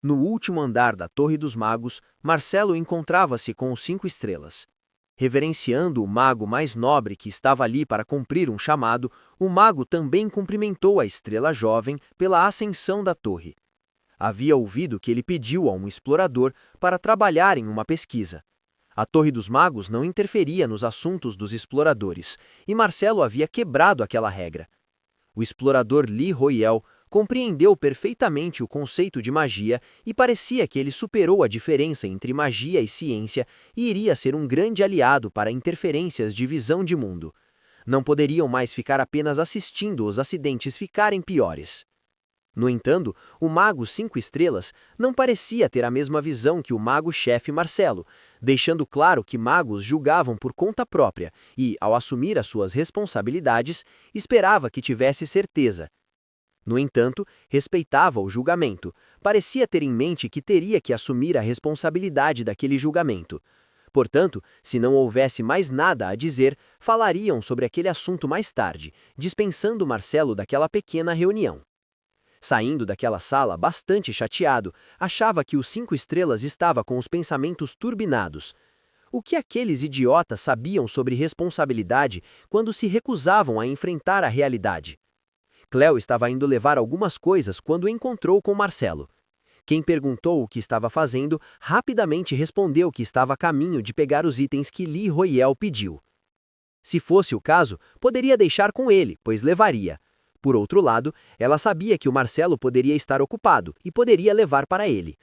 No último andar da Torre dos Magos, Marcelo encontrava-se com os 5 estrelas. Reverenciando o mago mais nobre que estava ali para cumprir um chamado, o mago também cumprimentou a estrela jovem pela ascensão da torre. Havia ouvido que ele pediu a um explorador para trabalhar em uma pesquisa. A Torre dos Magos não interferia nos assuntos dos exploradores, e Marcelo havia quebrado aquela regra. O explorador Lee Royel compreendeu perfeitamente o conceito de magia e parecia que ele superou a diferença entre magia e ciência e iria ser um grande aliado para interferências de visão de mundo. Não poderiam mais ficar apenas assistindo os acidentes ficarem piores. No entanto, o mago 5 estrelas não parecia ter a mesma visão que o mago-chefe Marcelo, deixando claro que magos julgavam por conta própria e, ao assumir as suas responsabilidades, esperava que tivesse certeza. No entanto, respeitava o julgamento, parecia ter em mente que teria que assumir a responsabilidade daquele julgamento. Portanto, se não houvesse mais nada a dizer, falariam sobre aquele assunto mais tarde, dispensando Marcelo daquela pequena reunião. Saindo daquela sala bastante chateado, achava que os 5 estrelas estava com os pensamentos turbinados. O que aqueles idiotas sabiam sobre responsabilidade quando se recusavam a enfrentar a realidade? Cleo estava indo levar algumas coisas quando encontrou com Marcelo. Quem perguntou o que estava fazendo, rapidamente respondeu que estava a caminho de pegar os itens que Lee Royel pediu. Se fosse o caso, poderia deixar com ele, pois levaria. Por outro lado, ela sabia que o Marcelo poderia estar ocupado e poderia levar para ele.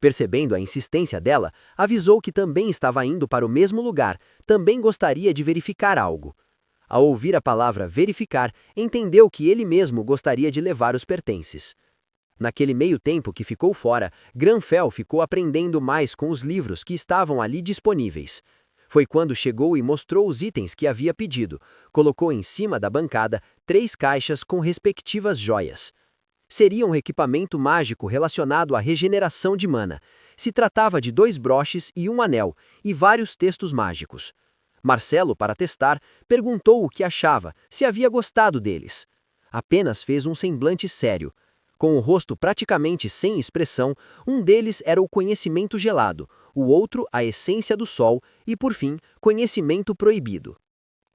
Percebendo a insistência dela, avisou que também estava indo para o mesmo lugar, também gostaria de verificar algo. Ao ouvir a palavra verificar, entendeu que ele mesmo gostaria de levar os pertences. Naquele meio tempo que ficou fora, Granfell ficou aprendendo mais com os livros que estavam ali disponíveis. Foi quando chegou e mostrou os itens que havia pedido, colocou em cima da bancada 3 caixas com respectivas joias. Seria um equipamento mágico relacionado à regeneração de mana. Se tratava de 2 broches e um anel, e vários textos mágicos. Marcelo, para testar, perguntou o que achava, se havia gostado deles. Apenas fez um semblante sério. Com o rosto praticamente sem expressão, um deles era o conhecimento gelado, o outro a essência do sol e, por fim, conhecimento proibido.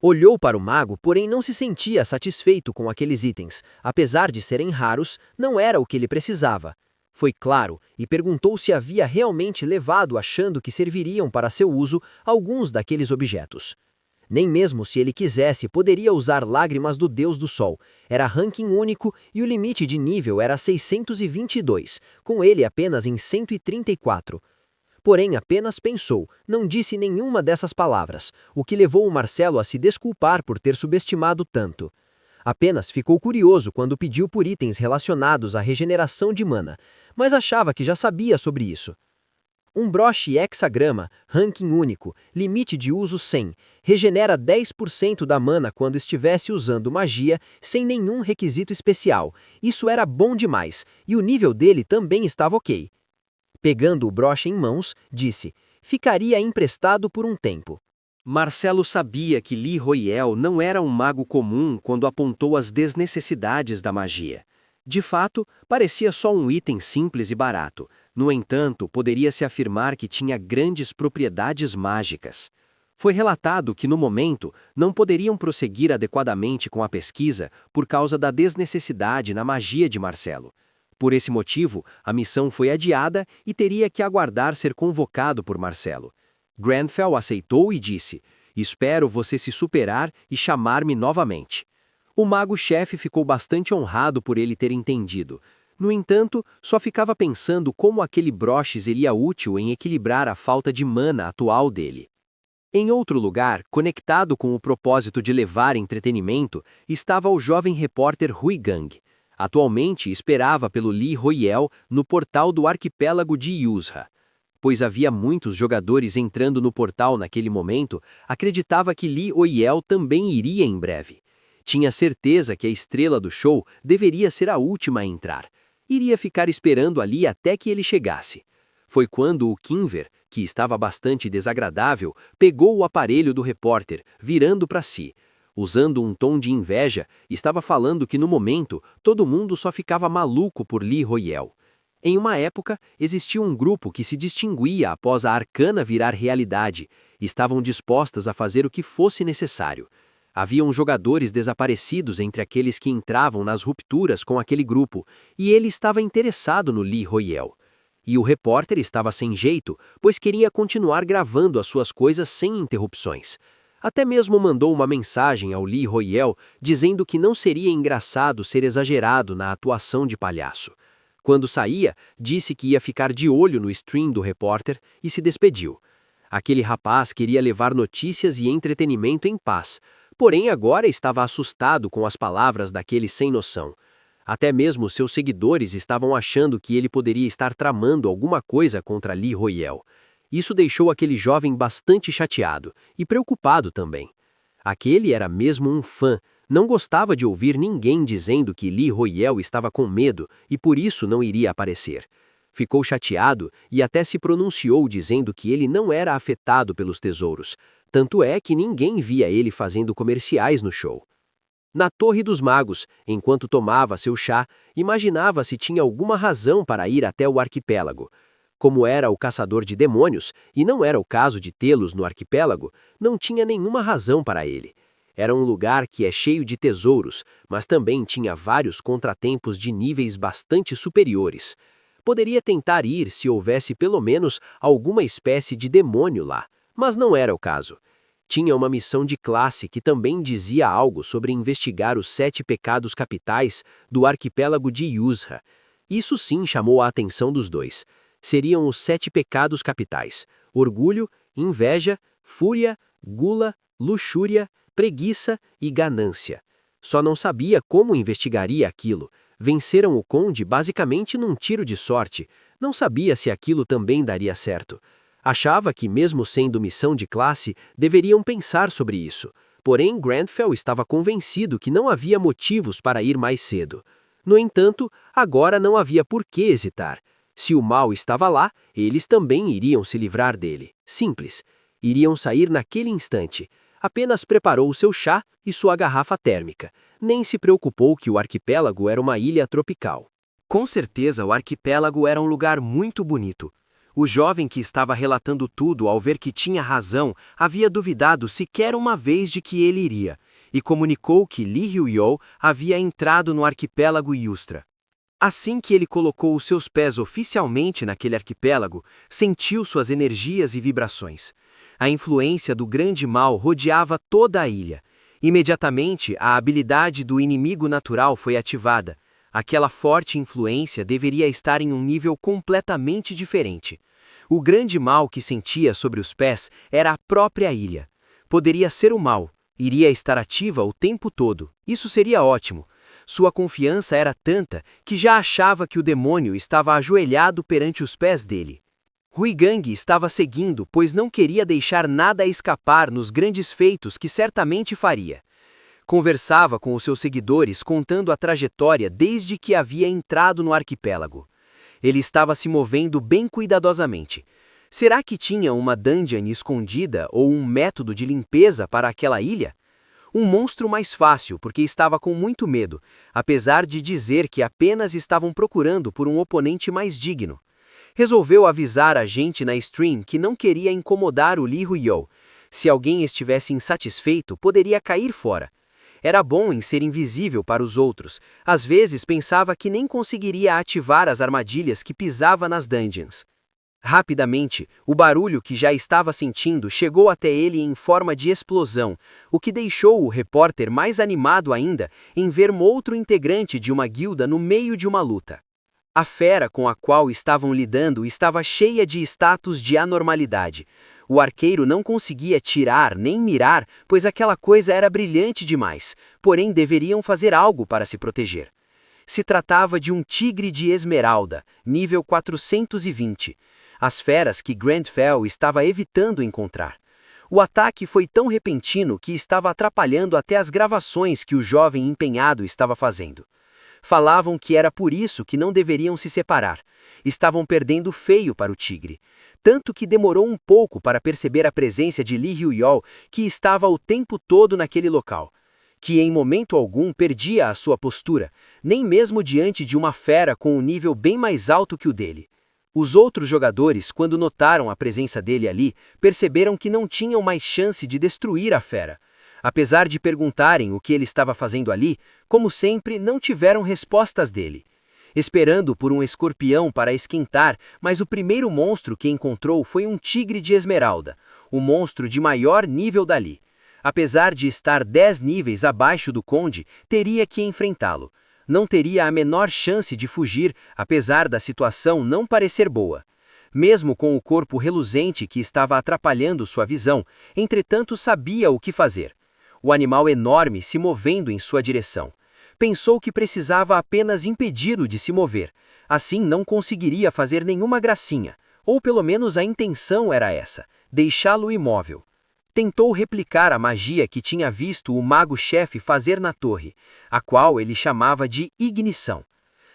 Olhou para o mago, porém não se sentia satisfeito com aqueles itens. Apesar de serem raros, não era o que ele precisava. Foi claro e perguntou se havia realmente levado achando que serviriam para seu uso alguns daqueles objetos. Nem mesmo se ele quisesse poderia usar lágrimas do Deus do Sol. Era ranking único e o limite de nível era 622, com ele apenas em 134. Porém, apenas pensou, não disse nenhuma dessas palavras, o que levou o Marcelo a se desculpar por ter subestimado tanto. Apenas ficou curioso quando pediu por itens relacionados à regeneração de mana, mas achava que já sabia sobre isso. Um broche hexagrama, ranking único, limite de uso 100, regenera 10% da mana quando estivesse usando magia sem nenhum requisito especial. Isso era bom demais, e o nível dele também estava ok. Pegando o broche em mãos, disse, ficaria emprestado por um tempo. Marcelo sabia que Lee Royel não era um mago comum quando apontou as desnecessidades da magia. De fato, parecia só um item simples e barato. No entanto, poderia-se afirmar que tinha grandes propriedades mágicas. Foi relatado que, no momento, não poderiam prosseguir adequadamente com a pesquisa por causa da desnecessidade na magia de Marcelo. Por esse motivo, a missão foi adiada e teria que aguardar ser convocado por Marcelo. Granfell aceitou e disse, espero você se superar e chamar-me novamente. O mago-chefe ficou bastante honrado por ele ter entendido. No entanto, só ficava pensando como aquele broche seria útil em equilibrar a falta de mana atual dele. Em outro lugar, conectado com o propósito de levar entretenimento, estava o jovem repórter Rui Gang. Atualmente esperava pelo Lee Royel no portal do arquipélago de Yusra. Pois havia muitos jogadores entrando no portal naquele momento, acreditava que Lee Royel também iria em breve. Tinha certeza que a estrela do show deveria ser a última a entrar. Iria ficar esperando ali até que ele chegasse. Foi quando o Kinver, que estava bastante desagradável, pegou o aparelho do repórter, virando para si. Usando um tom de inveja, estava falando que no momento todo mundo só ficava maluco por Lee Royel. Em uma época, existia um grupo que se distinguia após a arcana virar realidade, e estavam dispostas a fazer o que fosse necessário. Haviam jogadores desaparecidos entre aqueles que entravam nas rupturas com aquele grupo, e ele estava interessado no Lee Royale. E o repórter estava sem jeito, pois queria continuar gravando as suas coisas sem interrupções. Até mesmo mandou uma mensagem ao Lee Royale dizendo que não seria engraçado ser exagerado na atuação de palhaço. Quando saía, disse que ia ficar de olho no stream do repórter e se despediu. Aquele rapaz queria levar notícias e entretenimento em paz, porém agora estava assustado com as palavras daquele sem noção. Até mesmo seus seguidores estavam achando que ele poderia estar tramando alguma coisa contra Lee Royale. Isso deixou aquele jovem bastante chateado e preocupado também. Aquele era mesmo um fã, não gostava de ouvir ninguém dizendo que Lee Royale estava com medo e por isso não iria aparecer. Ficou chateado e até se pronunciou dizendo que ele não era afetado pelos tesouros, tanto é que ninguém via ele fazendo comerciais no show. Na Torre dos Magos, enquanto tomava seu chá, imaginava se tinha alguma razão para ir até o arquipélago. Como era o caçador de demônios, e não era o caso de tê-los no arquipélago, não tinha nenhuma razão para ele. Era um lugar que é cheio de tesouros, mas também tinha vários contratempos de níveis bastante superiores. Poderia tentar ir se houvesse pelo menos alguma espécie de demônio lá, mas não era o caso. Tinha uma missão de classe que também dizia algo sobre investigar os 7 pecados capitais do arquipélago de Yusra. Isso sim chamou a atenção dos dois. Seriam os 7 pecados capitais: orgulho, inveja, fúria, gula, luxúria, preguiça e ganância. Só não sabia como investigaria aquilo. Venceram o conde basicamente num tiro de sorte. Não sabia se aquilo também daria certo. Achava que, mesmo sendo missão de classe, deveriam pensar sobre isso. Porém, Grandfell estava convencido que não havia motivos para ir mais cedo. No entanto, agora não havia por que hesitar. Se o mal estava lá, eles também iriam se livrar dele. Simples. Iriam sair naquele instante. Apenas preparou seu chá e sua garrafa térmica. Nem se preocupou que o arquipélago era uma ilha tropical. Com certeza, o arquipélago era um lugar muito bonito. O jovem que estava relatando tudo ao ver que tinha razão, havia duvidado sequer uma vez de que ele iria, e comunicou que Lee Royale havia entrado no arquipélago Yustra. Assim que ele colocou os seus pés oficialmente naquele arquipélago, sentiu suas energias e vibrações. A influência do grande mal rodeava toda a ilha. Imediatamente, a habilidade do inimigo natural foi ativada. Aquela forte influência deveria estar em um nível completamente diferente. O grande mal que sentia sobre os pés era a própria ilha. Poderia ser o mal, iria estar ativa o tempo todo. Isso seria ótimo. Sua confiança era tanta que já achava que o demônio estava ajoelhado perante os pés dele. Ruigang estava seguindo, pois não queria deixar nada escapar nos grandes feitos que certamente faria. Conversava com os seus seguidores contando a trajetória desde que havia entrado no arquipélago. Ele estava se movendo bem cuidadosamente. Será que tinha uma dungeon escondida ou um método de limpeza para aquela ilha? Um monstro mais fácil, porque estava com muito medo, apesar de dizer que apenas estavam procurando por um oponente mais digno. Resolveu avisar a gente na stream que não queria incomodar o Lee Royale. Se alguém estivesse insatisfeito, poderia cair fora. Era bom em ser invisível para os outros. Às vezes pensava que nem conseguiria ativar as armadilhas que pisava nas dungeons. Rapidamente, o barulho que já estava sentindo chegou até ele em forma de explosão, o que deixou o repórter mais animado ainda em ver outro integrante de uma guilda no meio de uma luta. A fera com a qual estavam lidando estava cheia de status de anormalidade. O arqueiro não conseguia tirar nem mirar, pois aquela coisa era brilhante demais, porém deveriam fazer algo para se proteger. Se tratava de um tigre de esmeralda, nível 420. As feras que Grandfell estava evitando encontrar. O ataque foi tão repentino que estava atrapalhando até as gravações que o jovem empenhado estava fazendo. Falavam que era por isso que não deveriam se separar. Estavam perdendo feio para o tigre. Tanto que demorou um pouco para perceber a presença de Lee Royale, que estava o tempo todo naquele local. que em momento algum perdia a sua postura, nem mesmo diante de uma fera com um nível bem mais alto que o dele. Os outros jogadores, quando notaram a presença dele ali, perceberam que não tinham mais chance de destruir a fera. Apesar de perguntarem o que ele estava fazendo ali, como sempre, não tiveram respostas dele. Esperando por um escorpião para esquentar, mas o primeiro monstro que encontrou foi um tigre de esmeralda, o monstro de maior nível dali. Apesar de estar 10 níveis abaixo do conde, teria que enfrentá-lo. Não teria a menor chance de fugir, apesar da situação não parecer boa. Mesmo com o corpo reluzente que estava atrapalhando sua visão, entretanto sabia o que fazer. O animal enorme se movendo em sua direção. Pensou que precisava apenas impedi-lo de se mover. Assim não conseguiria fazer nenhuma gracinha, ou pelo menos a intenção era essa, deixá-lo imóvel. Tentou replicar a magia que tinha visto o mago-chefe fazer na torre, a qual ele chamava de ignição.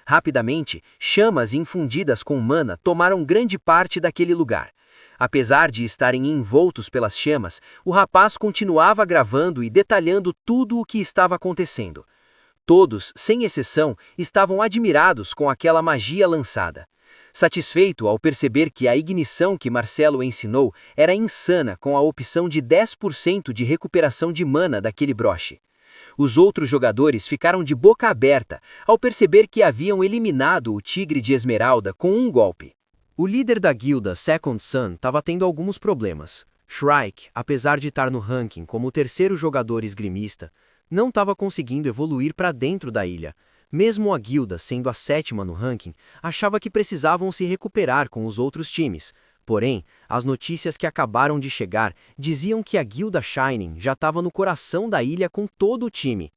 Rapidamente, chamas infundidas com mana tomaram grande parte daquele lugar. Apesar de estarem envoltos pelas chamas, o rapaz continuava gravando e detalhando tudo o que estava acontecendo. Todos, sem exceção, estavam admirados com aquela magia lançada. Satisfeito ao perceber que a ignição que Marcelo ensinou era insana com a opção de 10% de recuperação de mana daquele broche. Os outros jogadores ficaram de boca aberta ao perceber que haviam eliminado o tigre de esmeralda com um golpe. O líder da guilda, Second Sun, estava tendo alguns problemas. Shrike, apesar de estar no ranking como o terceiro jogador esgrimista, não estava conseguindo evoluir para dentro da ilha. Mesmo a guilda, sendo a 7ª no ranking, achava que precisavam se recuperar com os outros times. Porém, as notícias que acabaram de chegar diziam que a guilda Shining já estava no coração da ilha com todo o time.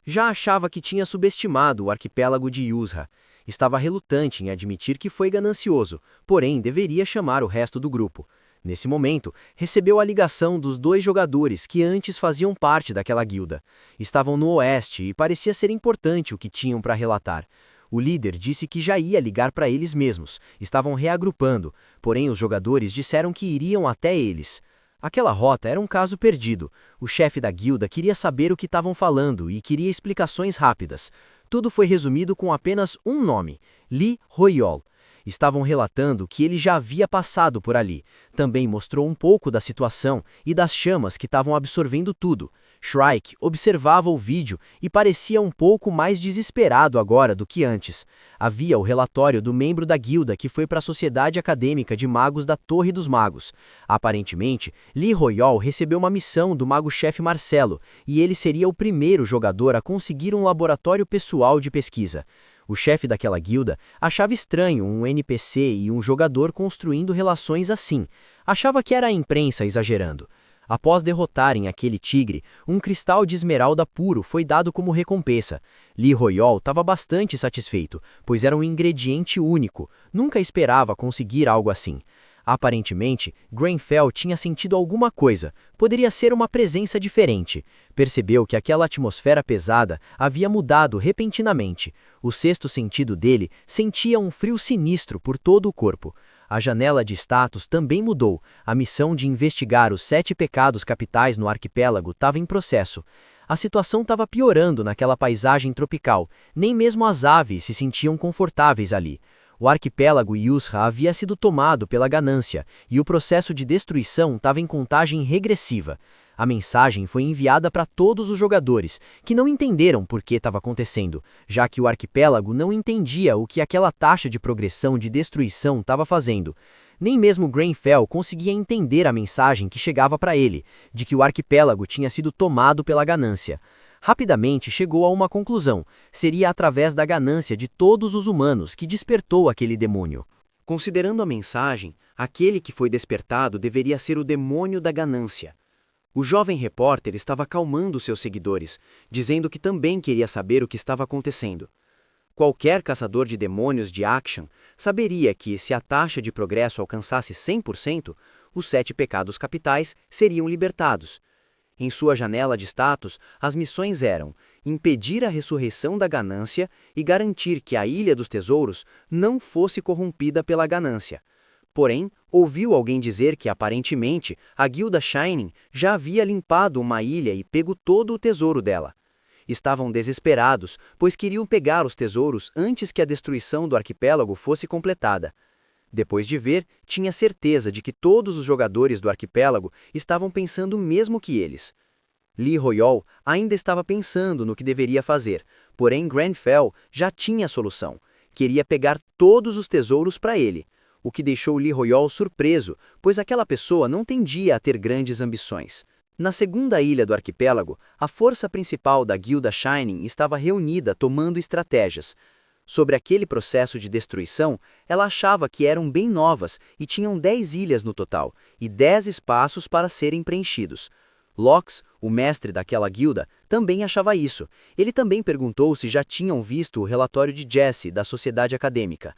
Já achava que tinha subestimado o arquipélago de Yusra. Estava relutante em admitir que foi ganancioso, porém deveria chamar o resto do grupo. Nesse momento, recebeu a ligação dos 2 jogadores que antes faziam parte daquela guilda. Estavam no oeste e parecia ser importante o que tinham para relatar. O líder disse que já ia ligar para eles mesmos, estavam reagrupando, porém os jogadores disseram que iriam até eles. Aquela rota era um caso perdido. O chefe da guilda queria saber o que estavam falando e queria explicações rápidas. Tudo foi resumido com apenas um nome: Lee Royol. Estavam relatando que ele já havia passado por ali. Também mostrou um pouco da situação e das chamas que estavam absorvendo tudo. Shrike observava o vídeo e parecia um pouco mais desesperado agora do que antes. Havia o relatório do membro da guilda que foi para a Sociedade Acadêmica de Magos da Torre dos Magos. Aparentemente, Lee Royol recebeu uma missão do mago-chefe Marcelo e ele seria o primeiro jogador a conseguir um laboratório pessoal de pesquisa. O chefe daquela guilda achava estranho um NPC e um jogador construindo relações assim. Achava que era a imprensa exagerando. Após derrotarem aquele tigre, um cristal de esmeralda puro foi dado como recompensa. Lee Royol estava bastante satisfeito, pois era um ingrediente único. Nunca esperava conseguir algo assim. Aparentemente, Grenfell tinha sentido alguma coisa. Poderia ser uma presença diferente. Percebeu que aquela atmosfera pesada havia mudado repentinamente. O sexto sentido dele sentia um frio sinistro por todo o corpo. A janela de status também mudou. A missão de investigar os 7 pecados capitais no arquipélago estava em processo. A situação estava piorando naquela paisagem tropical. Nem mesmo as aves se sentiam confortáveis ali. O arquipélago Yusra havia sido tomado pela ganância, e o processo de destruição estava em contagem regressiva. A mensagem foi enviada para todos os jogadores, que não entenderam por que estava acontecendo, já que o arquipélago não entendia o que aquela taxa de progressão de destruição estava fazendo. Nem mesmo Grenfell conseguia entender a mensagem que chegava para ele, de que o arquipélago tinha sido tomado pela ganância. Rapidamente chegou a uma conclusão: seria através da ganância de todos os humanos que despertou aquele demônio. Considerando a mensagem, aquele que foi despertado deveria ser o demônio da ganância. O jovem repórter estava acalmando seus seguidores, dizendo que também queria saber o que estava acontecendo. Qualquer caçador de demônios de Action saberia que, se a taxa de progresso alcançasse 100%, os 7 pecados capitais seriam libertados. Em sua janela de status, as missões eram impedir a ressurreição da ganância e garantir que a Ilha dos Tesouros não fosse corrompida pela ganância. Porém, ouviu alguém dizer que, aparentemente, a guilda Shining já havia limpado uma ilha e pego todo o tesouro dela. estavam desesperados, pois queriam pegar os tesouros antes que a destruição do arquipélago fosse completada. Depois de ver, tinha certeza de que todos os jogadores do arquipélago estavam pensando o mesmo que eles. Lee Royol ainda estava pensando no que deveria fazer, porém Grenfell já tinha a solução. Queria pegar todos os tesouros para ele, o que deixou Lee Royol surpreso, pois aquela pessoa não tendia a ter grandes ambições. Na segunda ilha do arquipélago, a força principal da Guilda Shining estava reunida tomando estratégias. Sobre aquele processo de destruição, ela achava que eram bem novas e tinham 10 ilhas no total, e 10 espaços para serem preenchidos. Lox, o mestre daquela guilda, também achava isso. Ele também perguntou se já tinham visto o relatório de Jesse, da Sociedade Acadêmica.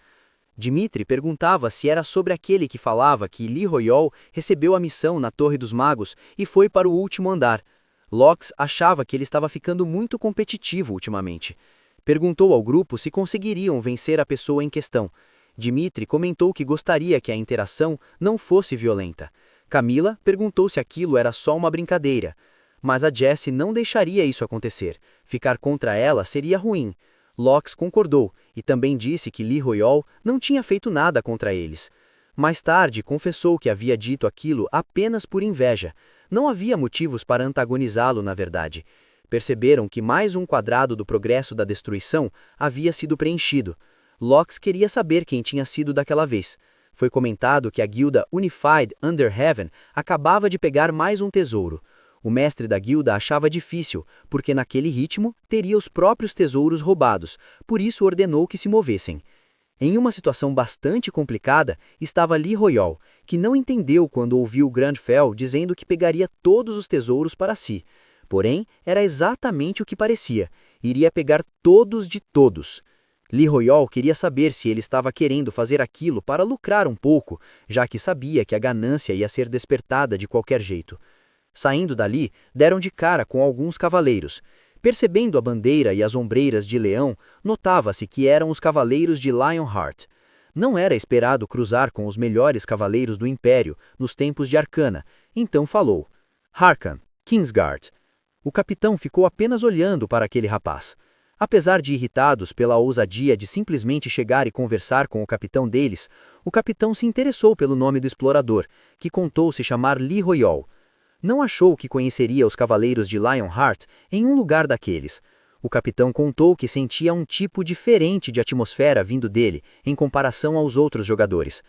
Dmitri perguntava se era sobre aquele que falava que Lee Royol recebeu a missão na Torre dos Magos e foi para o último andar. Lox achava que ele estava ficando muito competitivo ultimamente. Perguntou ao grupo se conseguiriam vencer a pessoa em questão. Dmitri comentou que gostaria que a interação não fosse violenta. Camila perguntou se aquilo era só uma brincadeira. Mas a Jessie não deixaria isso acontecer. Ficar contra ela seria ruim. Lox concordou e também disse que Lee Royol não tinha feito nada contra eles. Mais tarde, confessou que havia dito aquilo apenas por inveja. Não havia motivos para antagonizá-lo, na verdade. Perceberam que mais um quadrado do progresso da destruição havia sido preenchido. Lox queria saber quem tinha sido daquela vez. Foi comentado que a guilda Unified Under Heaven acabava de pegar mais um tesouro. O mestre da guilda achava difícil, porque naquele ritmo teria os próprios tesouros roubados, por isso ordenou que se movessem. Em uma situação bastante complicada estava Lee Royol, que não entendeu quando ouviu Grenfell dizendo que pegaria todos os tesouros para si. Porém, era exatamente o que parecia, iria pegar todos de todos. Lee Royol queria saber se ele estava querendo fazer aquilo para lucrar um pouco, já que sabia que a ganância ia ser despertada de qualquer jeito. Saindo dali, deram de cara com alguns cavaleiros. Percebendo a bandeira e as ombreiras de leão, notava-se que eram os cavaleiros de Lionheart. Não era esperado cruzar com os melhores cavaleiros do Império, nos tempos de Arcana, então falou: Harkan, Kingsguard. O capitão ficou apenas olhando para aquele rapaz. Apesar de irritados pela ousadia de simplesmente chegar e conversar com o capitão deles, o capitão se interessou pelo nome do explorador, que contou se chamar Lee Royol. Não achou que conheceria os cavaleiros de Lionheart em um lugar daqueles. O capitão contou que sentia um tipo diferente de atmosfera vindo dele, em comparação aos outros jogadores.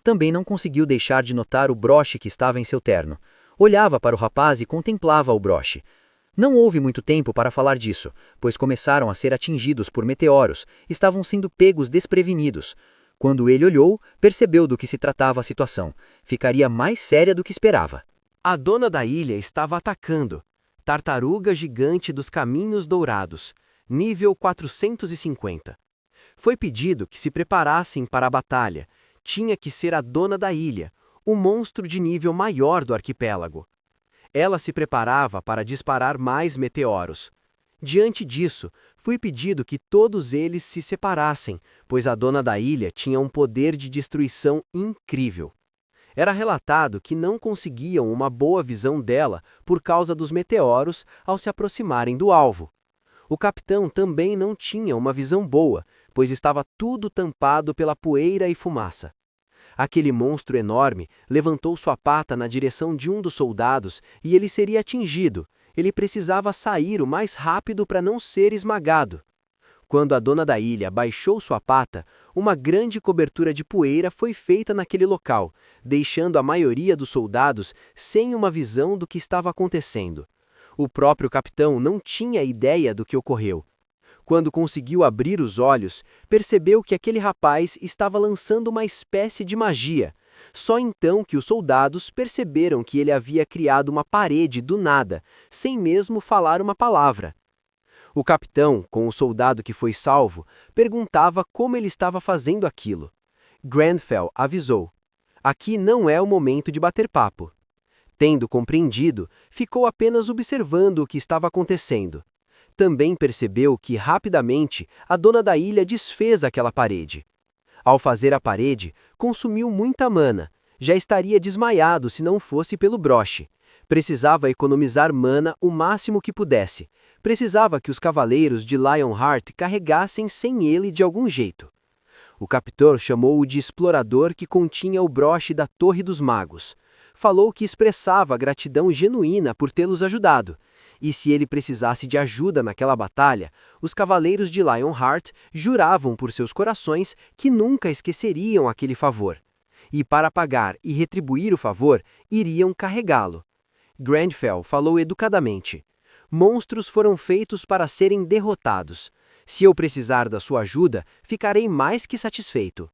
Também não conseguiu deixar de notar o broche que estava em seu terno. Olhava para o rapaz e contemplava o broche. Não houve muito tempo para falar disso, pois começaram a ser atingidos por meteoros, estavam sendo pegos desprevenidos. Quando ele olhou, percebeu do que se tratava a situação. Ficaria mais séria do que esperava. A dona da ilha estava atacando. Tartaruga gigante dos caminhos dourados, nível 450. Foi pedido que se preparassem para a batalha. Tinha que ser a dona da ilha, o monstro de nível maior do arquipélago. Ela se preparava para disparar mais meteoros. Diante disso, foi pedido que todos eles se separassem, pois a dona da ilha tinha um poder de destruição incrível. Era relatado que não conseguiam uma boa visão dela por causa dos meteoros ao se aproximarem do alvo. O capitão também não tinha uma visão boa, pois estava tudo tampado pela poeira e fumaça. Aquele monstro enorme levantou sua pata na direção de um dos soldados e ele seria atingido. Ele precisava sair o mais rápido para não ser esmagado. Quando a dona da ilha baixou sua pata, uma grande cobertura de poeira foi feita naquele local, deixando a maioria dos soldados sem uma visão do que estava acontecendo. O próprio capitão não tinha ideia do que ocorreu. Quando conseguiu abrir os olhos, percebeu que aquele rapaz estava lançando uma espécie de magia. Só então que os soldados perceberam que ele havia criado uma parede do nada, sem mesmo falar uma palavra. O capitão, com o soldado que foi salvo, perguntava como ele estava fazendo aquilo. Grenfell avisou: aqui não é o momento de bater papo. Tendo compreendido, ficou apenas observando o que estava acontecendo. Também percebeu que, rapidamente, a dona da ilha desfez aquela parede. Ao fazer a parede, consumiu muita mana. Já estaria desmaiado se não fosse pelo broche. Precisava economizar mana o máximo que pudesse. Precisava que os cavaleiros de Lionheart carregassem sem ele de algum jeito. O captor chamou-o de explorador que continha o broche da Torre dos Magos. Falou que expressava gratidão genuína por tê-los ajudado, e se ele precisasse de ajuda naquela batalha, os cavaleiros de Lionheart juravam por seus corações que nunca esqueceriam aquele favor. E para pagar e retribuir o favor, iriam carregá-lo. Grandfell falou educadamente: monstros foram feitos para serem derrotados. Se eu precisar da sua ajuda, ficarei mais que satisfeito.